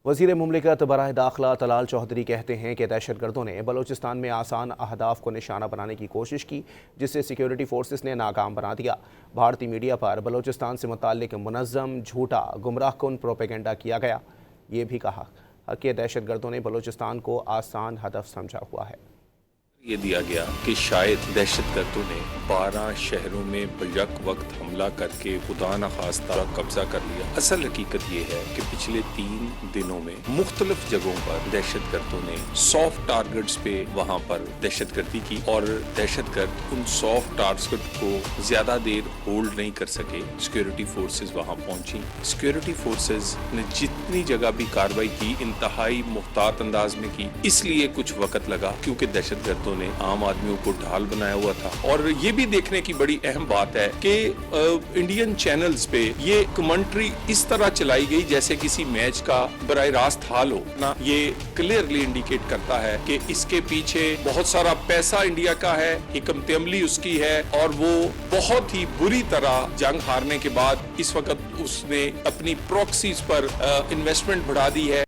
وزیر مملکت براہ داخلہ طلال چودھری کہتے ہیں کہ دہشت گردوں نے بلوچستان میں آسان اہداف کو نشانہ بنانے کی کوشش کی، جسے سیکیورٹی فورسز نے ناکام بنا دیا۔ بھارتی میڈیا پر بلوچستان سے متعلق منظم، جھوٹا، گمراہ کن پروپیگنڈا کیا گیا۔ یہ بھی کہا کہ دہشت گردوں نے بلوچستان کو آسان ہدف سمجھا ہوا ہے۔ یہ دیا گیا کہ شاید دہشت گردوں نے 12 شہروں میں بیک وقت حملہ کر کے خدا نخواستہ قبضہ کر لیا۔ اصل حقیقت یہ ہے کہ پچھلے 3 دنوں میں مختلف جگہوں پر دہشت گردوں نے سافٹ ٹارگٹس پہ وہاں پر دہشت گردی کی، اور دہشت گرد ان سافٹ ٹارگٹ کو زیادہ دیر ہولڈ نہیں کر سکے۔ سیکیورٹی فورسز وہاں پہنچی۔ سیکیورٹی فورسز نے جتنی جگہ بھی کارروائی کی انتہائی محتاط انداز میں کی، اس لیے کچھ وقت لگا کیونکہ دہشت گردوں نے عام آدمیوں کو ڈھال بنایا ہوا تھا۔ اور یہ بھی دیکھنے کی بڑی اہم بات ہے کہ انڈین چینلز پہ یہ کمنٹری اس طرح چلائی گئی جیسے کسی میچ کا براہ راست حال ہو نا۔ یہ کلیئرلی انڈیکیٹ کرتا ہے کہ اس کے پیچھے بہت سارا پیسہ انڈیا کا ہے، حکمت عملی اس کی ہے، اور وہ بہت ہی بری طرح جنگ ہارنے کے بعد اس وقت اس نے اپنی پروکسیز پر انویسٹمنٹ بڑھا دی ہے۔